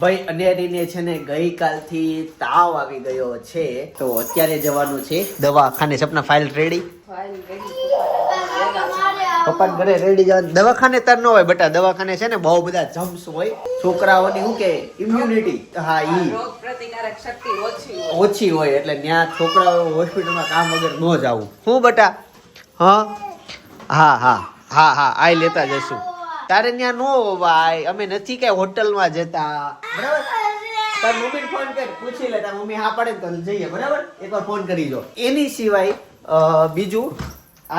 ભાઈ અનેરીને છે ને ગઈકાલથી તાવ આવી ગયો છે તો અત્યારે જવાનું છે દવાખાને. સપના ફાઇલ રેડી? પપ્પા ઘરે રેડી જવાનું. દવાખાને તાર ન હોય બેટા, દવાખાને છે ને બહુ બધા જમ્સ હોય છોકરાઓની. શું કે ઇમ્યુનિટી, હા ઈ રોગ પ્રતિકારક શક્તિ ઓછી હોય એટલે ત્યાં છોકરાઓ હોસ્પિટલમાં કામ વગર ન જવું. શું બેટા? હા હા હા હા હા આઈ લેતા જશું. તારે ત્યાં નો ભાઈ, અમે નથી કઈ હોટલમાં જતા, બરાબર? તાર મમ્મીને ફોન કર, પૂછી લે. તાર મમ્મી હા પાડે તો જઈએ, બરાબર? એકવાર ફોન કરી દો. એની સિવાય બીજું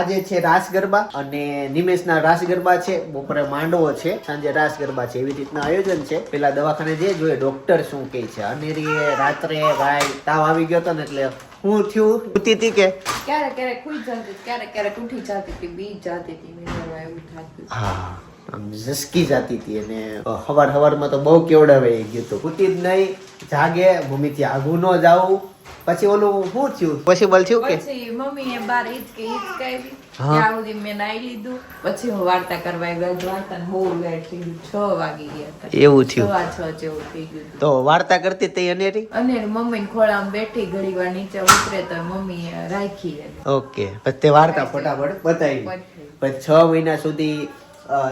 આજે છે રાસ ગરબા અને નિમેશના રાસ ગરબા છે, બપોરે માંડવો છે, સાંજે રાસ ગરબા છે. એવી રીતના આયોજન છે. પેલા દવાખાને જે જોઈએ ડોક્ટર શું કહે છે. અનેરીએ રાત્રે ભાઈ તાવ આવી ગયો હતો ને એટલે હું થયું ઉતી હતી કે ક્યારેક ક્યારેક ખુઈ જતી, ક્યારેક ક્યારેક ઉઠી જતી હતી, બી જતી હતી, મેં એવું થતું. હા આમ ઝસકી જાતી હતી અને હવારમાં તો બહુ કેવડાવે ગયું હતું. ઉતી જ નહીં, જાગે, મમ્મીથી આગું ન જાવું. પછી ઓલું શું થયું, પોસિબલ થયું કે પછી મમ્મીએ બાર હિચકી હિચકાવી, હા. ત્યાં સુધી મેં નાઈ લીધું. પછી હું વાર્તા કરવા ગઈ. વાર્તા બહુ લેટ થઈ ગયું, 6 વાગી ગયા હતા. એવું થયું? 6:15 જેવું થઈ ગયું હતું. તો વાર્તા કરતી તે અનેરી? અને મમ્મી ખોળામાં બેઠી, ઘડી વાર નીચે ઉતરે તો મમ્મી રાખી દે. ઓકે, પછી તે વાર્તા ફટાફટ બતાવી. પછી 6 મહિના સુધી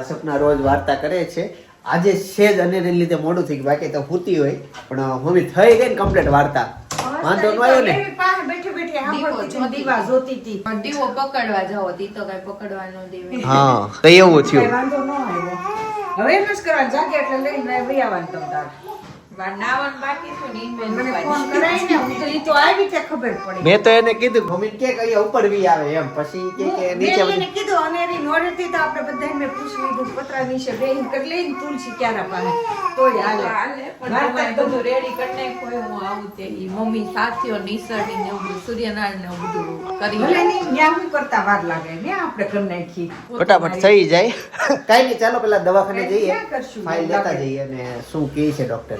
સપના રોજ વાર્તા કરે છે. આજે સેજ અનેરી લીધે મોડું થઈ ગયું, બાકી તો હુતી હોય. પણ મમ્મી થઈ ગઈ ને કમ્પ્લીટ વાર્તા, વાંધો ન આવ્યો ને? દીવો પકડવા જાઓ, દી તો કઈ પકડવા ન દેવે. હા તો એવું થયું. હવે એમ જ કરવાનું, જાગે એટલે લઈને વહી આવવાનું તમ તાર. નાવાનું બાકી છે ને ઈ મેં મને ઉપાડી. ફોન કરાય ને, હું તો ઈ તો આવી તે ખબર પડી. મેં તો એને કીધું મમ્મી કે અહીંયા ઉપર વી આવે એમ, પછી કે નીચે મેં એને કીધું અનેરી નોડેથી તો આપણે બધાને મેં પૂછી લીધું, પતરા નીચે બેહીને કરી લઈને તુલસી ક્યારા પાસે તોય હાલે. હાલે, પણ તમારે બધું રેડી કરી નાખ્યું હોય, હું આવું તે ઈ મમ્મી સાથીઓ નિસરણી ને એવું બધું, સૂર્યનારાયણ ને એવું બધું કરી ભલે નહીં, ન્યા શું કરતા વાર લાગે ને, આપણે કરી નાખી. ફટાફટ થઈ જાય. કઈ નહીં, ચાલો પેલા દવાખાને જઈએ, ક્યાં કરશું? ફાઇલ લેતા જઈએ અને શું કહે છે ડોક્ટર.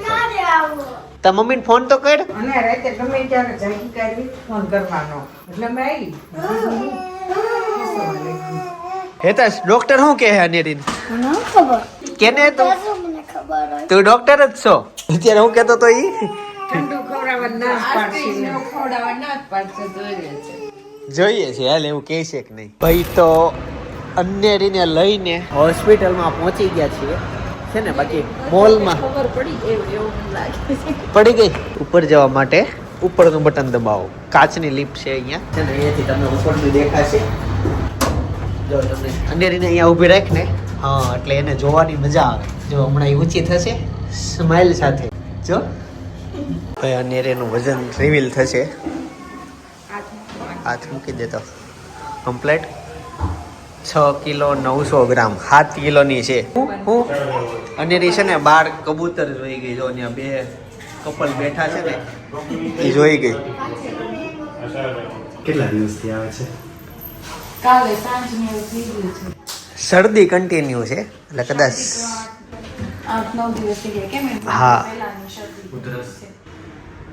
તા મમ્મીને ફોન તો કર. અને રાતે ગમે ત્યારે જાગી કાઢવી, ફોન કરવાનો. એટલે મેં આવી. હેતાશ ડોક્ટર શું કહે અનેરીને? મને ખબર કેને તો મને ખબર હોય. તું ડોક્ટર જ છો. અત્યારે હું કહેતો તો ઈ ઠંડુ ખવડાવવા ના જ પાડશે. ખવડાવવા ના જ પાડશે, જોઈએ છે. જોઈએ છે હાલ એવું કહે છે કે નહીં. ભાઈ તો અનેરીને લઈને હોસ્પિટલમાં પહોંચી ગયા છીએ છે ને. બાકી મોલમાં ખબર પડી એવું મને લાગે છે. પડી ગઈ. ઉપર જવા માટે ઉપરનું બટન દબાવો. કાચની લિફ્ટ છે અહીંયા છે ને, અહીંયાથી તમને ઉપરનું દેખાશે. જો તમને અનેરીને અહીંયા ઊભી રાખ ને, હા એટલે એને જોવાની મજા આવે. જો હમણાં એ ઊંચી થશે સ્માઈલ સાથે. જો ભાઈ અનેરીનું વજન રિવીલ થશે. હાથ મૂકી દેતો. કમ્પ્લેટ 6 કિલો 900 ગ્રામ, 7 કિલોની છે. હું અનેરી છે ને બાર કબૂતર જોઈ ગઈ. જો અહીંયા બે કપલ બેઠા છે ને એ જોઈ ગઈ. કેટલા દિવસથી આવે છે? કાલે સાંજને એવું થઈ ગયું છે. શરદી કન્ટિન્યુ છે એટલે કદાચ 8-9 દિવસ થઈ ગયા. કેમ એમ? હા. પહેલાની શરદી ઉધરસ? છે.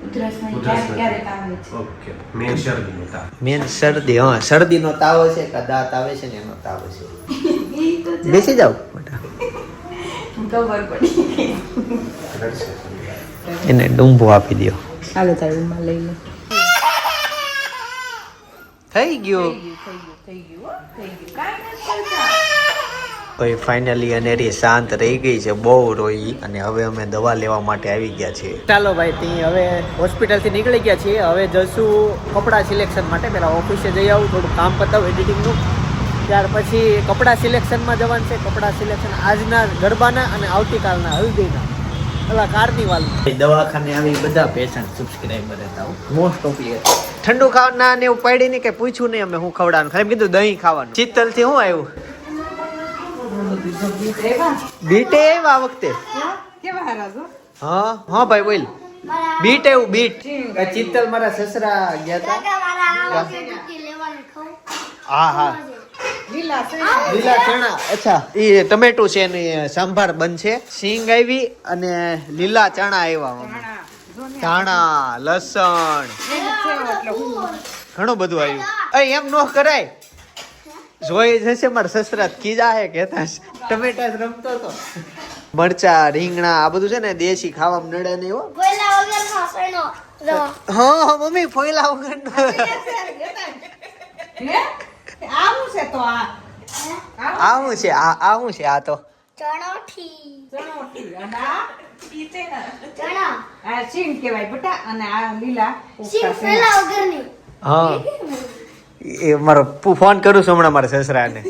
ઉધરસમાં ક્યારેક આવે છે. ઓકે, મેં શરદીનો તાવ. મેન શરદી. હા શરદીનો તાવ છે કે દાંત આવે છે ને એનો તાવ છે. ઈ તો છે. બેસી જાવ બેટા. ખબર પડી. રડશે. એને ડુંબો આપી દો. હાલો તારી રૂમમાં લઈ લે. થઈ ગયું. થઈ ગયું. કાંઈ નથી કરતા. ભાઈ ફાઇનલી અનેરી શાંત રહી ગઈ છે, બહુ રોઈ અને હવે અમે દવા લેવા માટે આવી ગયા છીએ. ચાલો ભાઈ તી હવે હોસ્પિટલથી નીકળી ગયા છીએ. હવે જશું કપડાં સિલેક્શન માટે. પહેલા ઓફિસે જઈ આવું, થોડું કામ પતાવું એડિટિંગનું. ત્યાર પછી કપડાં સિલેક્શનમાં જવાનું છે. કપડાં સિલેક્શન આજના ગરબાના અને આવતીકાલના હલ્દીના પેલા કાર્નિવાલના. દવાખાને આવી બધા પેશન્ટ સબસ્ક્રાઇબર હતા મોસ્ટ ઓફ. ઠંડુ ખાવાના ને એવું પડી નહીં, કે પૂછ્યું નહીં અમે હું ખવડાવવાનું, ખાલી કીધું દહીં ખાવાનું. શીતલથી શું આવ્યું? બીટ આવ્યું આ વખતે. કેવા હારા છો? હા હા ભાઈ બોલ. બીટ આવ્યું બીટ. ચિત્તલ મારા સસરા ગયા હતા. કાકા મારા આ વખતે ચૂકી લેવાનું ખાઉં. હા હા લીલા છે. લીલા ચણા. અચ્છા એ ટમેટું છે ને સંભાર બનશે. સિંગ આવી અને લીલા ચણા આવ્યા. ધાણા લસણ ઘણું બધું આવ્યું. એમ ન કરાય. જોઈ જશે મારા સસરા ખીજા હે કેતા ટમેટા જ રમતો હતો. મરચા રીંગણા આ બધું છે ને દેશી ખાવામાં નડે નહીં હો. કોયલા વગરનો સણો રવા. હા મમ્મી ફોયલા વગર હે આવું છે તો આ આવું છે આવું છે આ તો ચણોઠી. ચણોઠી અને આ ચણા. આ સિંગ કહેવાય બેટા અને આ લીલા સિંગ પેલા વગરની. હા એ મારો ફોન કરું છું હમણાં મારા સસરાને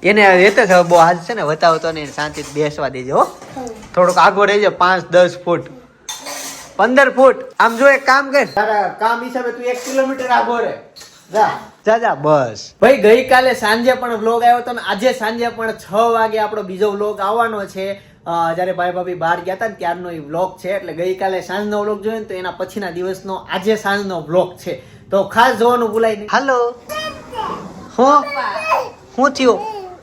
એને રહેતા છે બહુ હાથ છે ને વતાવતો ને શાંતિથી બેસવા દેજો હો. થોડુંક આગળ રહેજો 5-10 ફૂટ 15 ફૂટ આમ જો એક કામ કર તારા કામ હિસાબે તું 1 કિલોમીટર આગળ રહે જા બસ ભાઈ ગઈકાલે સાંજે પણ વ્લોગ આવ્યો હતો ને આજે સાંજે પણ 6 વાગે આપણો બીજો વ્લોગ આવવાનો છે. જ્યારે ભાઈ ભાભી બહાર ગયા હતા ને ત્યારનો એ વ્લોગ છે એટલે ગઈકાલે સાંજનો વ્લોગ જોયો ને તો એના પછીના દિવસનો આજે સાંજનો વ્લોગ છે તો ખાસ જોવાનું ભૂલાય નહીં. હાલો હું થયું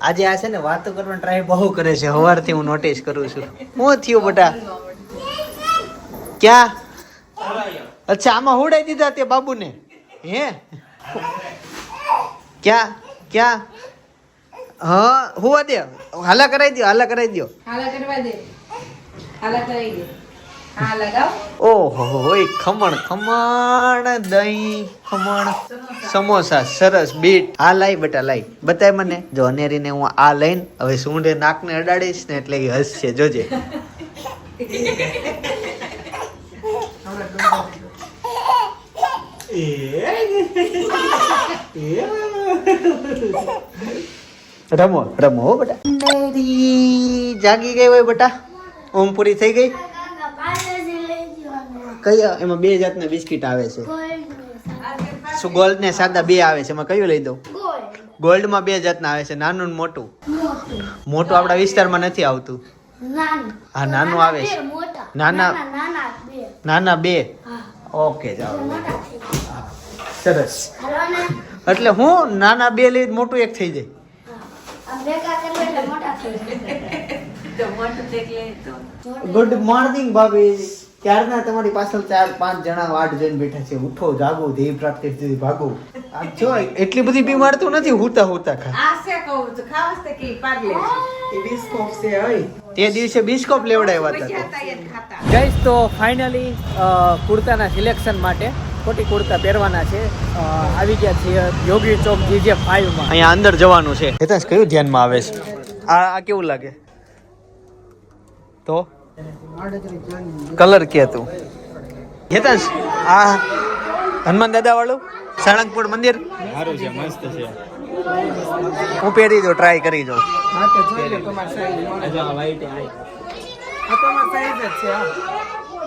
આજે આ છે ને વાતો કરવાનો ટ્રાય બહુ કરે છે સવારથી હું નોટિસ કરું છું. હું થયું બેટા ક્યાં અચ્છા આમાં હુડાઈ દીધા તે બાબુને હે ક્યાં ક્યાં હા હુવા દે હાલા કરાઈ દો હાલા કરવા દે હાલા કરાઈ દે હા લગાવ ઓહો હોય ખમણ દહીં ખમણ સમોસા સરસ બીટ આ લાઈ બેટા લાઈ બતાય મને જો અનેરીને હું આ લઈને હવે સૂંઢે નાકને અડાડીશ ને એટલે એ હસશે જોજે રમો રમો હો બેટા અનેરી જાગી ગઈ હોય બેટા ઊંઘ પૂરી થઈ ગઈ કાકા પાર્લેજી લઈ દેવાનું. કયા એમાં 2 જાતના બિસ્કિટ આવે છે શું ગોલ્ડ ને સાદા 2 આવે છે એમાં કયું લઈ દઉં ગોળ. ગોલ્ડ માં 2 જાતના આવે છે નાનું ને મોટું મોટું. મોટું આપણા વિસ્તારમાં નથી આવતું નાનું. હા નાનું આવે છે બે મોટા. નાના. નાના બે. નાના 2 હા. ઓકે જાઓ મોટા થઈ ગયા. સરસ હાલો ને. એટલે હું નાના 2 લઈ મોટું એક થઈ જાય આ ભેગા કરી એટલે મોટા થઈ ગયા. તો મોટું દેખલે તો ગુડ મોર્નિંગ ભાભી ક્યારના તમારી પાછળ 4-5 જણા વાટ જોઈને બેઠા છે ઉઠો જાગો ધ્યેય પ્રાપ્તિ સુધી ભાગો આ જો એટલી બધી બીમાર તો નથી હુતા ખા આ છે કહું તો ખાવસ તે કે પાર્લે એ બિસ્કોપ છે હોય તે દિવસે બિસ્કોપ લેવડાવ્યા પૈસા હતા હતા એ ખાતા ગાઈસ તો ફાઇનલી કુર્તાના સિલેક્શન માટે ખોટી કુર્તા પહેરવાના છે આવી ગયા છે યોગી ચોક જીજે 5 માં અહીંયા અંદર જવાનું છે હેતાંશ કયું ધ્યાનમાં આવે છે આ કેવું લાગે તો કલર કે તું હેતાંશ આ હનુમાન દાદા વાળું સાળંગપુર મંદિર સારું છે મસ્ત છે હું પહેરી દઉં ટ્રાય કરી દઉં હા તો જોઈ લે તમાર સાઈઝ આ વાઈટ આ તમાર સાઈઝ જ છે આ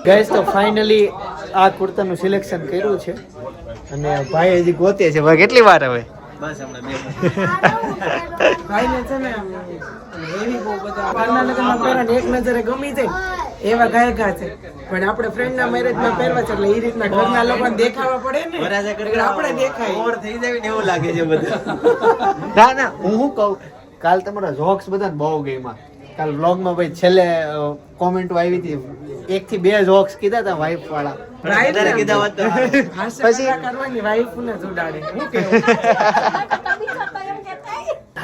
ગાઈસ તો ફાઇનલી આ કુર્તાનું સિલેક્શન કર્યું છે અને ભાઈ હજી ગોતે છે ભાઈ કેટલી વાર હવે બસ હમણાં ભાઈને છે ને એવી બહુ બધા પારના લગ્નમાં પહેરા ને એક નજરે ગમી જાય એવા ગાયકા છે પણ આપણે ફ્રેન્ડ ના મેરેજ માં પહેરવા છે એટલે એ રીતના ઘરના લોકોને દેખાવા પડે ને એટલે આપણે દેખાય ઓવર થઈ જાય ને એવું લાગે છે બધું ના ના હું શું કહું કાલ તમારા જોક્સ બધા બહુ ગઈમાં કાલ વ્લોગમાં ભાઈ છેલ્લે કોમેન્ટો આવી હતી 1 થી 2 જોક્સ કીધા હતા વાઈફ વાળા વધારે કીધા હોત તો પછી કરવાની વાઈફ ને જોડાડે હું કેવું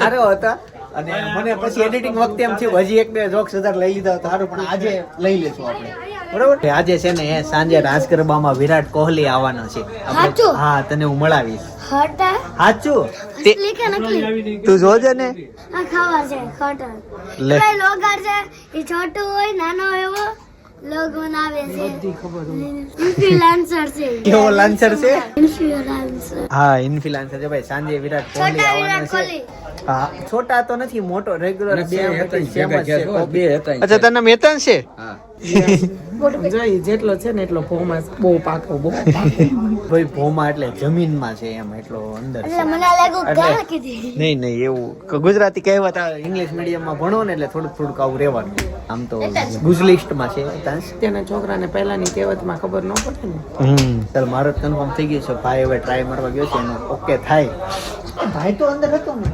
સારો હતા અને મને પછી એડિટિંગ વખતે એમ થયું હજી 1-2 જોક્સ વધારે લઈ લીધા તો સારું પણ આજે લઈ લેશું આપણે બરોબર આજે છે ને સાંજે રાસ ગરબામાં વિરાટ કોહલી આવવાનો છે સાચું? હા તને હું મળાવીશ હટા. સાચું તે નકલી કે નકલી? તું જોજે ને આ ખાવા છે ખટર. લે. પેલો લોગાર છે એ છોટું હોય નાનો એવો લોગ બનાવે છે. ઇન્ફ્લુએન્સર છે. કેવો લાન્સર છે ઇન્ફ્લુએન્સર. હા ઇન્ફ્લુએન્સર છે ભાઈ સાંજે વિરાટ કોહલી છોટા આવવાનો વિરાટ છે કોહલી. હા છોટા તો નથી મોટો રેગ્યુલર બે હતા, ભેગા ગયા છો, બે હતા. અચ્છા તને મેતન છે જોઈ જેટલો છે ને એટલો ફોર્માસ બહુ પાકો બહુ પાકો ભાઈ ભોમાં એટલે જમીનમાં છે એમ એટલો અંદર છે એટલે મને લાગ્યું એટલે- ગાળ કીધી. નહીં નહીં એવું ગુજરાતી કહેવત આવે ઇંગ્લિશ મીડિયમમાં ભણો ને એટલે થોડુંક આવું રહેવાનું આમ તો ગુજલિસ્ટમાં છે તાંસ. તેના છોકરાને પહેલાની કહેવતમાં ખબર ન પડે ને ચાલ મારો કન્ફર્મ થઈ ગયું છે ભાઈ હવે ટ્રાય મારવા ગયો છે એનો ઓકે થાય ભાઈ તો અંદર હતો ને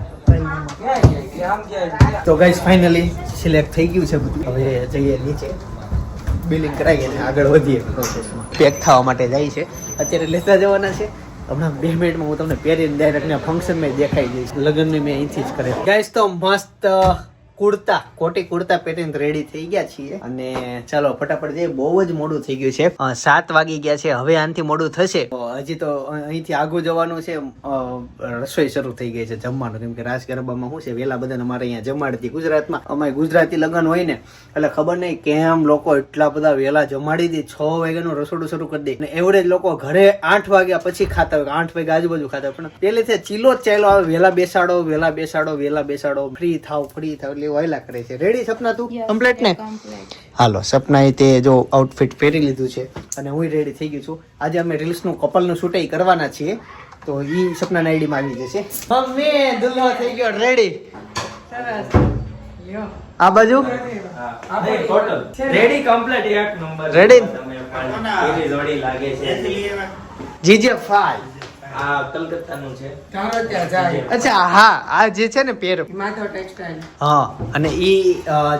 તો ગાઈસ ફાઇનલી સિલેક્ટ થઈ ગયું છે બધું હવે જઈએ નીચે બિલિંગ કરાવીએ અને આગળ વધીએ પ્રોસેસમાં પેક થવા માટે જાય છે અત્યારે લેતા જવાના છે હમણાં 2 મિનિટમાં હું તમને પહેરીને ડાયરેક્ટ ફંક્શનમાં દેખાઈ જઈશ લગ્નની મેં અહીંથી જ કરે ગાઈસ તો મસ્ત કુર્તા કોટી કુર્તા પહેરીને રેડી થઈ ગયા છીએ અને ચાલો ફટાફટ જઈએ. બહુ જ મોડું થઈ ગયું છે. 7 વાગી ગયા છે. હવે આનાથી મોડું થશે. હજી તો અહીંથી આગું જવાનું છે. રસોઈ શરૂ થઈ ગઈ છે જમવાનું, કેમ કે રાસ ગરબામાં શું છે વેલા બધાને અમારે અહીંયા જમાડતી. ગુજરાતમાં અમારે ગુજરાતી લગ્ન હોય ને એટલે ખબર નહીં કેમ લોકો એટલા બધા વેલા જમાડી દે. 6 વાગ્યાનું રસોડું શરૂ કરી દે. એવરેજ લોકો ઘરે 8 વાગ્યા પછી ખાતા હોય, 8 વાગ્યા આજુબાજુ ખાતા હોય. પણ પેલેથી ચીલો જ ચાલ્યો આવે, વેલા બેસાડો વેલા બેસાડો વેલા બેસાડો, ફ્રી થાવ એટલે વહેલા કરે છે. રેડી સપના તું કમ્પ્લીટ ને? હાલો સપનાએ તે જો આઉટફિટ પહેરી લીધું છે અને હું રેડી થઈ ગયું છું. આજે અમે રીલ્સનું કપલનું શૂટિંગ કરવાના છીએ તો ઈ સપનાના આઈડીમાં આવી જશે. મમ્મી દુલ્હો થઈ ગયો રેડી. સરસ લ્યો આ બાજુ રેડી કમ્પ્લીટ એક નંબર Ready? તમે પણ કેવી જોડી લાગે છે. GJ five. આ કલકત્તાનું છે. તારો ત્યાં જાય અચ્છા હા આ જે છે ને પેર માધવ ટેક્સટાઇલ. હા અને ઈ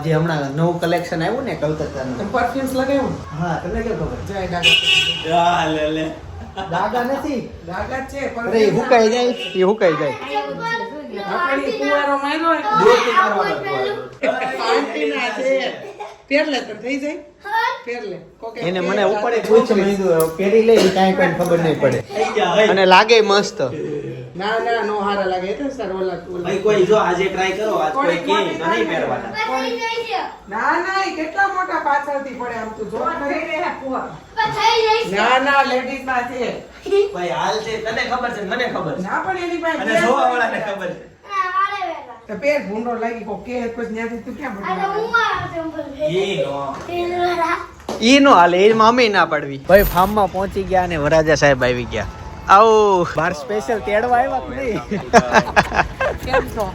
જે હમણાં નવું કલેક્શન આવ્યું ને કલકત્તાનું. તમે પરફ્યુમ્સ લગાવ્યું? હા તમને કેમ ખબર? જય ડાગા. આ લે લે. દાગા નથી. ડાગા જ છે અરે પરફ્યુમ. ઈ હુકાઈ જાય ઈ હુકાઈ જાય. આપણે કુવારો માર્યો હોય. દૂરથી મારવાનો. પાર્ટીના છે. પહેર લે તો થઈ જાય. પહેર લે. કોકે એને મને ઉપર પૂછ્યું કીધું પહેરી લે ઈ કાંઈ કોઈ ખબર નહીં પડે થઈ ગયા અને લાગે મસ્ત. ના ના નો હારા લાગે એટલે સર ઓલા ભાઈ કોઈ જો આજે ટ્રાય કરો આજ કોઈ કે તો નહીં પહેરવાના. ના ના એ કેટલા મોટા પાછળથી પડે આમ તો જો થઈ રહ્યા પુઆ. ના ના લેડીઝ ના છે. ભાઈ હાલ છે તને ખબર છે મને ખબર છે ના પણ એની પાસે અને જોવા વાળાને ખબર છે. તો પેર ભૂંડો લાગી કો કે પછી ત્યાંથી તું ક્યાં પડે? ઈ નો ઈ નો હાલે એ મમ્મી ના પડવી. ભાઈ ફાર્મમાં પહોંચી ગયા અને વરાજા સાહેબ આવી ગયા. આવો બાર સ્પેશિયલ તેડવા આવ્યા કે નહીં? કેમ છો?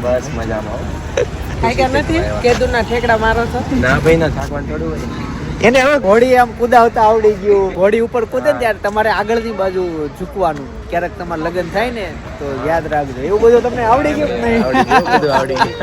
બસ મજામાં. કાઈ કે નથી કેદુના ઠેકડા મારો છો? ના ભાઈ ના થાકવાનું થોડું હોય. એને હવે ઘોડી આમ કુદાવતા આવડી ગયું. ઘોડી ઉપર કૂદે ને ત્યારે તમારે આગળની બાજુ ઝૂકવાનું. ક્યારેક તમારે લગ્ન થાય ને તો યાદ રાખજો. એવું બધું તમને આવડી ગયું કે નહીં? બધું આવડી ગયું.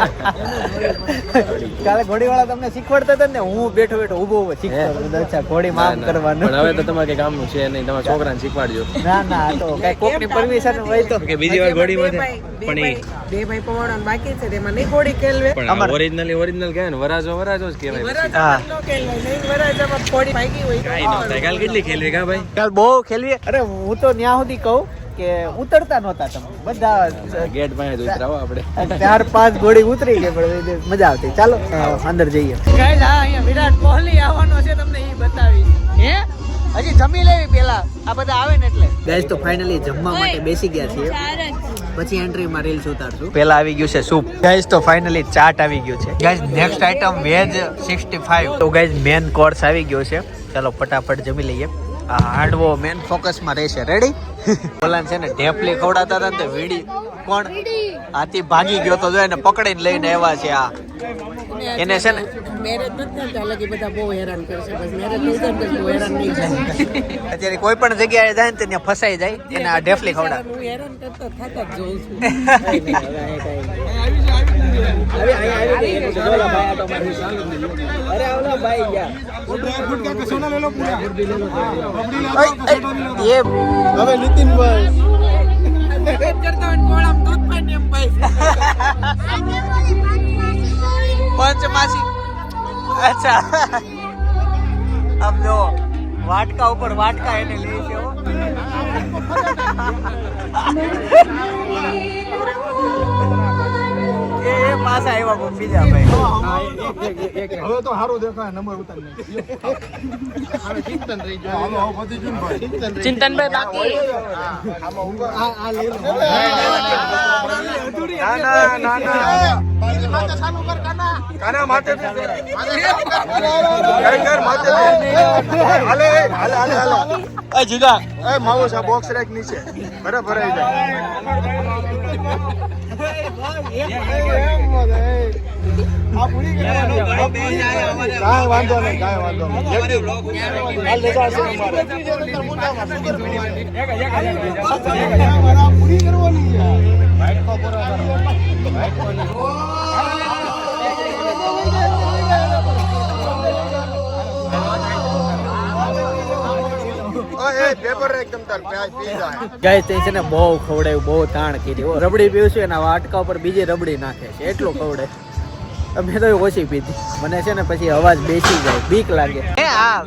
કાલે ઘોડીવાળા તમને શીખવાડતા હતા ને, હું બેઠો બેઠો ઊભો ઊભો શીખતો હતો. અચ્છા ઘોડીમાં આમ કરવાનું. પણ હવે તો તમારે કઈ કામનું છે નહીં, તમારા છોકરાને શીખવાડજો. ના ના આ તો કઈ કોકની પરમિશન હોય તો. કે બીજી વાર ઘોડી બે વધે ભાઈ- પણ એ બે ભાઈ પવાડવાનું બાકી છે તેમાં નહીં ઘોડી કેલવે. પણ ઓરિજિનલી ઓરિજિનલ કહેવાય ને વરાજો વરાજો જ કહેવાય. વરાજામાં નો કેલવે, નહીં વરાજામાં ઘોડી ભાગી હોય તો કાઈ ન થાય. કાલ કેટલી ખેલવી કા ભાઈ? કાલ બહુ ખેલવી. અરે હું તો ન્યા સુધી કહું કે ઉતરતા નહોતા તમે બધા. ગેટ પાસે જ ઉતરાવો આપણે. 4-5 ઘોડી ઉતરી ગઈ પણ મજા આવતી. ચાલો અંદર જઈએ. ગાઈસ હા અહીંયા વિરાટ કોહલી આવવાનો છે, તમને ઈ બતાવી. હે હજી જમી લેવી પેલા આ બધા આવે ને એટલે. ગાઈસ તો ફાઇનલી જમવા માટે બેસી ગયા છીએ. પછી એન્ટ્રી માં રીલ્સ ઉતારશું. પેલા આવી ગયું છે સૂપ. ગાઈસ તો ફાઇનલી ચાટ આવી ગયું છે. Guys next item veg 65. તો ગાઈસ મેન કોર્સ આવી ગયો છે. ચાલો ફટાફટ જમી લઈએ. આ હાંડવો મેન ફોકસમાં રહેશે. રેડી? બોલાન છે ને ઢેપલી ખવડાતા હતા ને તે વીડી કોણ હાથી ભાગી ગયો તો જો એને પકડીને લઈને આવ્યા છે. આ એને છે ને મેરેજ નથી થતા લગી બધા બહુ હેરાન કરશે. બસ મેરેજ થઈ જાય ને બહુ હેરાન નહીં થાય. અત્યારે કોઈ પણ જગ્યાએ જાય ને ત્યાં ફસાઈ જાય એને આ ઢેફલી ખવડા. હું હેરાન કરતા થતા જ જોઉં છું. ये હવે નીતિનભાઈ કરતા હોય કોળામ દૂધ પાણી એમ ભાઈ. પંચમાસી. અચ્છા આમ જો વાટકા ઉપર વાટકા એને લે છે હો. એ પાછા આવ્યા બીજા ભાઈ. હવે તો સારું દેખાય નંબર ઉતારી ચિંતનભાઈ બાકી કાના માથે જીગા માવો છે બોક્સ રેક નીચે બરાબર ભરાઈ જાય. કાંઈ વાંધો નહીં, કાંઈ વાંધો નહીં. કાલ રજા છે અમારે. પૂરી કરવાની છે. પેપર એકદમ તાર પ્યાજ પી જાય. ગાય તે છે ને બહુ ખવડાયું, બહુ તાણ કરી. રબડી પીવું છું એના વાટકા ઉપર બીજી રબડી નાખે છે એટલું ખવડે. મેં તો ઓછી પીધી. મને છે ને પછી અવાજ બેસી જાય, બીક લાગે. આ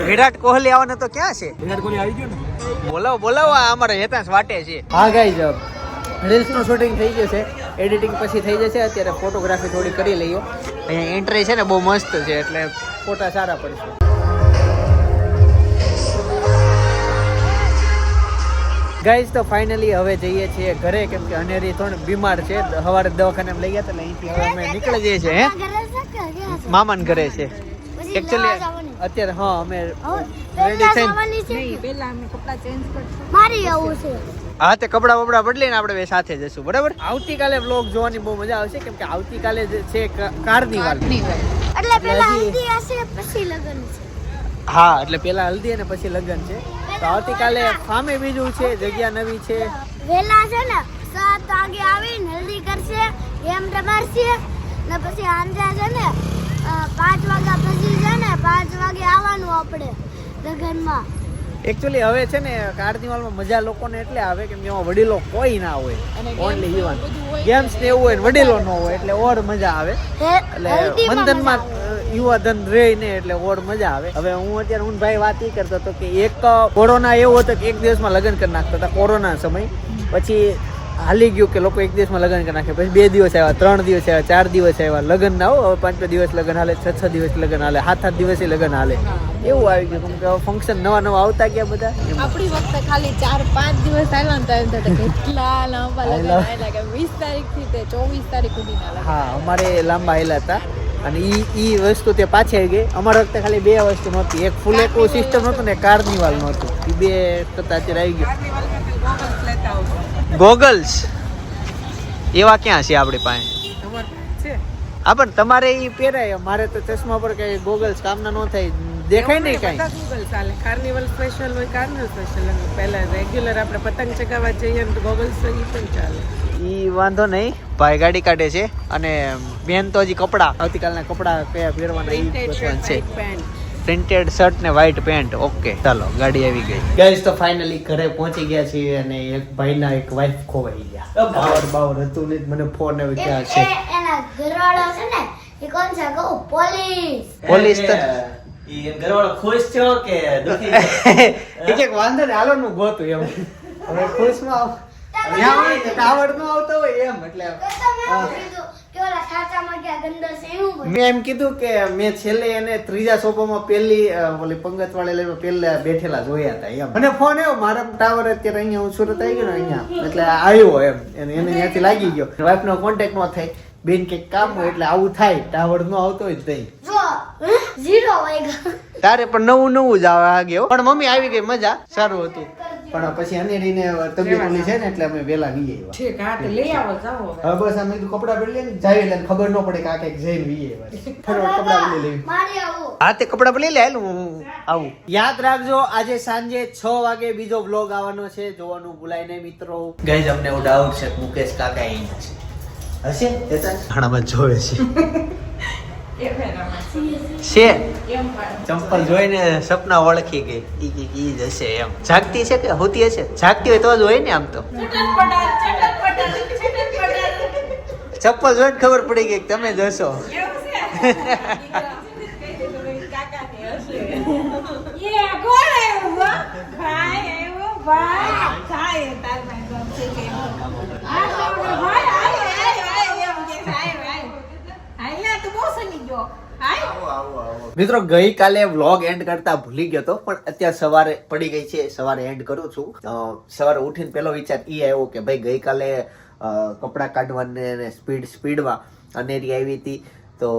વિરાટ કોહલી આવવાનો તો ક્યાં છે? વિરાટ કોહલી આવી ગયો ને. બોલાવો આ અમારે હેતાંશ વાટે છે. હા ગાઈઝ, રીલ્સનું શૂટિંગ થઈ ગયું છે, એડિટિંગ પછી થઈ જશે. અત્યારે ફોટોગ્રાફી થોડી કરી લઈએ. અહીંયા એન્ટ્રી છે ને બહુ મસ્ત છે, એટલે ફોટા સારા પડશે. ગાઈઝ તો ફાઇનલી હવે જઈએ છીએ ઘરે, કેમ કે અનેરી થોડી બીમાર છે. સવારે દવાખાને લઈ ગયા હતા, એટલે અહીંથી હવે અમે નીકળી જઈએ છીએ. મામાના ઘરે છે એકચ્યુઅલી અત્યારે. હા, અમે રેડી થઈને પહેલા અમે કપડાં ચેન્જ કરશું. મારી આવું છે. હા, તે કપડા બપડા બદલીને આપણે બે સાથે જશું. બરાબર. આવતીકાલે વ્લોગ જોવાની બહુ મજા આવશે, કેમ કે આવતીકાલે જે છે કાર્નિવાલ. એટલે પેલા હલ્દી હશે પછી લગન છે. હા, એટલે પેલા હલ્દી અને પછી લગ્ન છે. તો આવતીકાલે ફામે બીજું છે, જગ્યા નવી છે. વેલા છે ને 7 વાગે આવીને હલ્દી કરશે, ગેમ રમાડશે ને પછી આંજા છે ને 5 વાગ્યા પછી છે ને 5 વાગે આવવાનું આપણે લગનમાં. એકચ્યુઅલી હવે છે ને કાર્નિવાલમાં મજા લોકોને એટલે આવે કેમ કે એમાં વડીલો કોઈ ના હોય, ઓનલી યુવાન. ગેમ્સ ને એવું હોય ને વડીલો ન હોય એટલે ઓર મજા આવે. એટલે બંધનમાં યુવાધન રહે ને એટલે ઓર મજા આવે. હવે હું ભાઈ વાત એ કરતો હતો કે એક કોરોના એવો હતો કે એક દિવસમાં લગ્ન કરી નાખતા હતા, કોરોના સમય. પછી હાલી ગયું કે લોકો એક દિવસમાં લગ્ન કરી નાખે, પછી 2 દિવસ આવ્યા, 3 દિવસ આવ્યા, 4 દિવસ આવ્યા. લગ્ન ના હો, હવે 5 દિવસ લગ્ન હાલે, 6 દિવસ લગ્ન હાલે, 7 દિવસે લગ્ન હાલે. એવું આવી ગયું કેમ કે ફંક્શન નવા આવતા ગયા બધા. આપણી વખતે ખાલી 4-5 દિવસ આવ્યા ને તો એમ થતા કેટલા લાંબા લગન આયેલા કે 20 તારીખથી તે 24 તારીખ સુધીના લગન. હા, અમારે લાંબા આવેલા હતા અને ઈ વસ્તુ તે પાછી આવી ગઈ. અમારા વખતે ખાલી 2 વસ્તુ નહોતી, એક ફૂલ એકો સિસ્ટમ નહોતું ને કાર્નિવાલ નહોતું. એ 2 કરતા અત્યારે આવી ગયું. ગોગલ્સ એવા ક્યાં છે આપણી પાસે? હા, પણ તમારે ઈ પહેરાય, મારે તો ચશ્મા પર કઈ ગોગલ્સ કામના ન થાય, દેખાય નહીં કાંઈ. ગૂગલ ચાલે. કાર્નિવલ સ્પેશિયલ હોય, કાર્નિવલ સ્પેશિયલ. પહેલા રેગ્યુલર આપણે પતંગ ચગાવવા જઈએ ને ગોગલ્સ તો ઈ પણ ચાલે. ઈ વાંધો નહીં, ભાઈ ગાડી કાઢે છે. અને બેન તો હજી કપડા, આવતીકાલના કપડા કયા પહેરવાના ઈ પૂછવાનું છે. પ્રિન્ટેડ શર્ટ ને વ્હાઈટ પેન્ટ. ઓકે, ચાલો ગાડી આવી ગઈ. ગાઈસ તો ફાઇનલી ઘરે પહોંચી ગયા છીએ અને એક ભાઈના એક વાઈફ ખોવાઈ ગયા. બાવર હતું ને મને ફોન આવ્યો ક્યાં છે. એના ઘરવાળો છે ને એ કોણ છે કહું? પોલીસ તો ઈ ઘરવાળો ખુશ થયો કે દુખી? એક વાંધો ને હાલો નું ગોતું એમ. હવે ખુશમાં ત્યાં હોય ને ટાવર નો આવતો હોય એમ. એટલે મેં એમ કીધું કે મેં છેલ્લે એને 3જા સોપામાં પહેલી ઓલી પંગત વાળે લઈને પહેલા બેઠેલા જોયા હતા એમ. મને ફોન આવ્યો, મારા ટાવર અત્યારે અહીંયા હું સુરત આવી ગયો ને અહીંયા, એટલે આવ્યો એમ. એને ત્યાંથી લાગી ગયો. વાઈફ નો કોન્ટેક્ટ ન થાય, બેન કઈક કામ હોય એટલે આવું થાય, ટાવર નો આવતો હોય તઈ. ઝીરો વાગ્યા તારે પણ નવું જ આવે ગયો. પણ મમ્મી આવી ગઈ, મજા, સારું હતું. પણ પછી અનેરીને તબિયત ઓલી છે ને એટલે અમે વેલા વી આવ્યા. ઠીક, હા તો લઈ આવો, જાઓ. હવે બસ અમે કપડા બદલી ને જાય એટલે ખબર ન પડે કે આ કઈક જઈને વી આવ્યા. કપડા બદલી લેવી. મારી આવું. હા, તે કપડા બદલી લે, હું આવું. યાદ રાખજો આજે સાંજે 6 વાગે બીજો વ્લોગ આવવાનો છે, જોવાનું ભૂલાય નહીં મિત્રો. ગાઈઝ, અમને એવું ડાઉટ છે મુકેશ કાકા અહીંયા છે. હશે? ઘણા જોવે છે. ચંપલ જોઈને સપના ઓળખી ગઈ, ઈ જ હશે એમ. જાગતી છે કે હોતી હશે? જાગતી હોય તો જ હોય ને. આમ તો ચપ્પલ જોઈને ખબર પડી ગઈ કે તમે જ હશો. મિત્રો, ગઈકાલે વ્લોગ એન્ડ કરતા ભૂલી ગયો તો, પણ અત્યારે સવારે પડી ગઈ છે, સવારે એન્ડ કરું છું. સવારે ઉઠીને પેલો વિચાર ઈ આવ્યો કે ભાઈ ગઈકાલે કપડા કાઢવાને સ્પીડમાં અનેરી આવી હતી તો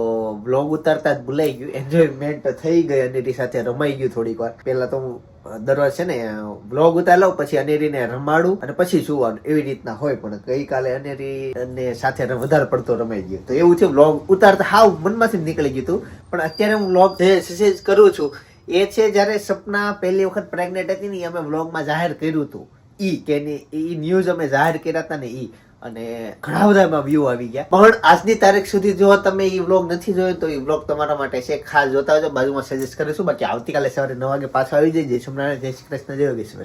વ્લોગ ઉતારતા જ ભૂલાઈ ગયું. એન્જોયમેન્ટ થઈ ગઈ, અનેરી સાથે રમાઈ ગયું થોડીક વાર. પેલા તો હું દરરોજ છે ને વ્લોગ ઉતાર લઉં, પછી અનેરીને રમાડું અને પછી સુવાનું, એવી રીતના હોય. પણ ગઈકાલે અનેરી સાથે વધારે પડતો રમાઈ ગયો તો એવું છે. વ્લોગ ઉતારતા હાવ મનમાંથી નીકળી ગયું હતું. પણ અત્યારે હું વ્લોગ જે કરું છું એ છે જ્યારે સપના પહેલી વખત પ્રેગ્નેન્ટ હતી ને, અમે વ્લોગમાં જાહેર કર્યું હતું. ઈ કે ઈ ન્યૂઝ અમે જાહેર કર્યા હતા ને ઈ, અને ઘણા બધા એમાં વ્યૂ આવી ગયા. પણ આજની તારીખ સુધી જો તમે ઈ વ્લોગ નથી જોયો તો ઈ વ્લોગ તમારા માટે છે, ખાસ જોતા આવજો. બાજુમાં સજેસ્ટ કરીશું. બાકી આવતીકાલે સવારે 9 વાગે પાછો આવી જાય. જય સોમનારાયણ, જય શ્રી કૃષ્ણ, જય યોગેશ્વર.